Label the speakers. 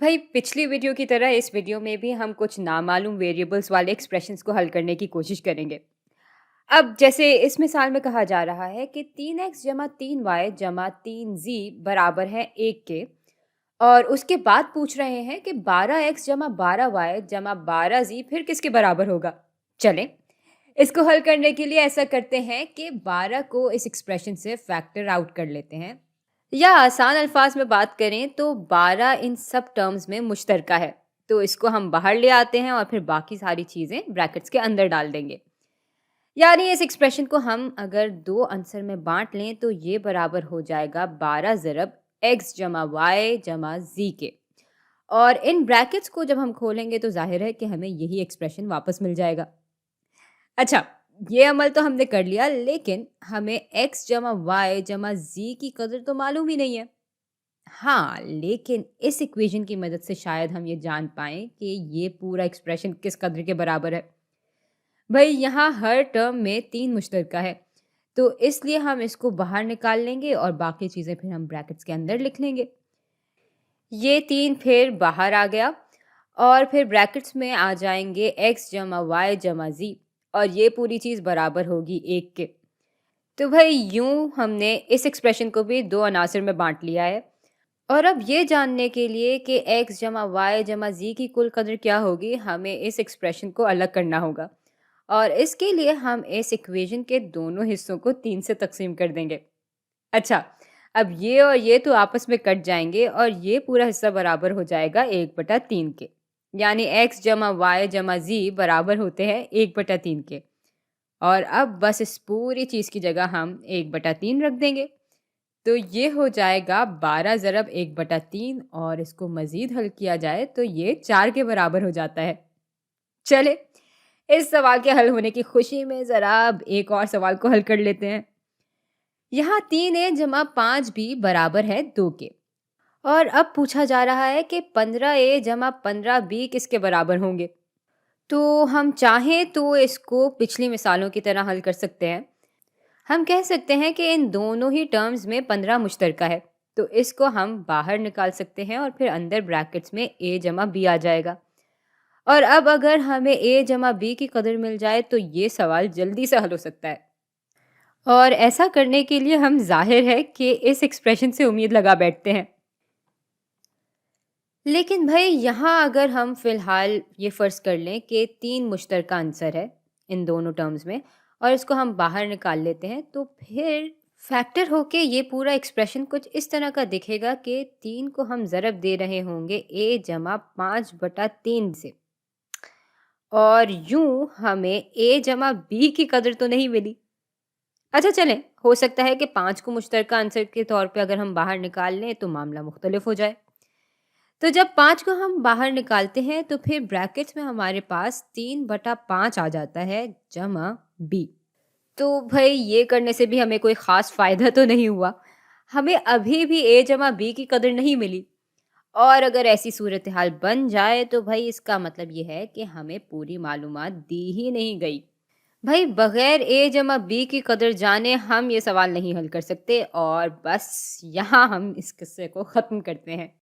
Speaker 1: भाई पिछली वीडियो की तरह इस वीडियो में भी हम कुछ नामालूम वेरिएबल्स वाले एक्सप्रेशंस को हल करने की कोशिश करेंगे। अब जैसे इस मिसाल में कहा जा रहा है कि 3x जमा 3y जमा 3z बराबर है 1 के। और उसके बाद पूछ रहे हैं कि 12x जमा 12y जमा 12z फिर किसके बराबर होगा। चलें, इसको हल करने के लिए ऐसा करते हैं कि 12 को इस एक्सप्रेशन से फैक्टर आउट कर लेते हैं, या आसान अल्फाज में बात करें तो 12 इन सब टर्म्स में मुश्तरका है। तो इसको हम बाहर ले आते हैं और फिर बाकी सारी चीज़ें ब्रैकेट्स के अंदर डाल देंगे। यानी इस एक्सप्रेशन को हम अगर दो आंसर में बांट लें तो ये बराबर हो जाएगा 12 ज़रब x जमा वाई जमा जी के। और इन ब्रैकेट्स को जब हम खोलेंगे तो जाहिर है कि हमें यही एक्सप्रेशन वापस मिल जाएगा। अच्छा, ये अमल तो हमने कर लिया, लेकिन हमें x जमा वाई जमा जी की कदर तो मालूम ही नहीं है। हाँ, लेकिन इस इक्वेशन की मदद से शायद हम ये जान पाएँ कि ये पूरा एक्सप्रेशन किस कदर के बराबर है। भई यहाँ हर टर्म में 3 मुश्तरका है, तो इसलिए हम इसको बाहर निकाल लेंगे और बाकी चीज़ें फिर हम ब्रैकेट्स के अंदर लिख लेंगे। ये 3 फिर बाहर आ गया और फिर ब्रैकेट्स में आ जाएँगे x जमा y जमा z, और ये पूरी चीज़ बराबर होगी 1 के। तो भई यूँ हमने इस एक्सप्रेशन को भी 2 अनासिर में बाँट लिया है। और अब ये जानने के लिए कि x जमा वाई जमा जी की कुल कदर क्या होगी, हमें इस एक्सप्रेशन को अलग करना होगा। और इसके लिए हम इस इक्वेशन के दोनों हिस्सों को 3 से तकसीम कर देंगे। अच्छा, अब ये और ये तो आपस में कट जाएंगे और ये पूरा हिस्सा बराबर हो जाएगा 1/3 के। यानी x जमा वाई जमा जी बराबर होते हैं 1/3 के। और अब बस इस पूरी चीज़ की जगह हम 1/3 रख देंगे। तो ये हो जाएगा 12 ज़रब 1/3, और इसको मज़ीद हल किया जाए तो ये 4 के बराबर हो जाता है। चले, इस सवाल के हल होने की खुशी में ज़रा अब एक और सवाल को हल कर लेते हैं। यहाँ 3a जमा 5b बराबर है 2 के। और अब पूछा जा रहा है कि 15a जमा 15b किसके बराबर होंगे। तो हम चाहें तो इसको पिछली मिसालों की तरह हल कर सकते हैं। हम कह सकते हैं कि इन दोनों ही टर्म्स में 15 मुश्तरका है, तो इसको हम बाहर निकाल सकते हैं और फिर अंदर ब्रैकेट्स में a जमा b आ जाएगा। और अब अगर हमें a जमा b की कदर मिल जाए तो ये सवाल जल्दी से हल हो सकता है। और ऐसा करने के लिए हम जाहिर है कि इस एक्सप्रेशन से उम्मीद लगा बैठते हैं। लेकिन भाई यहाँ अगर हम फ़िलहाल ये फ़र्ज़ कर लें कि 3 मुश्तरका आंसर है इन दोनों टर्म्स में, और इसको हम बाहर निकाल लेते हैं, तो फिर फैक्टर होके ये पूरा एक्सप्रेशन कुछ इस तरह का दिखेगा कि 3 को हम ज़रब दे रहे होंगे a जमा 5/3 से। और यूँ हमें a जमा b की कदर तो नहीं मिली। अच्छा चलें, हो सकता है कि 5 को मुश्तरका आंसर के तौर पे अगर हम बाहर निकाल लें तो मामला मुख्तलिफ हो जाए। तो जब 5 को हम बाहर निकालते हैं तो फिर ब्रैकेट्स में हमारे पास 3/5 आ जाता है जमा b। तो भाई ये करने से भी हमें कोई ख़ास फ़ायदा तो नहीं हुआ। हमें अभी भी a जमा b की कदर नहीं मिली। और अगर ऐसी सूरत हाल बन जाए तो भाई इसका मतलब ये है कि हमें पूरी मालूमात दी ही नहीं गई। भाई बगैर a जमा b की कदर जाने हम ये सवाल नहीं हल कर सकते, और बस यहाँ हम इस किस्से को ख़त्म करते हैं।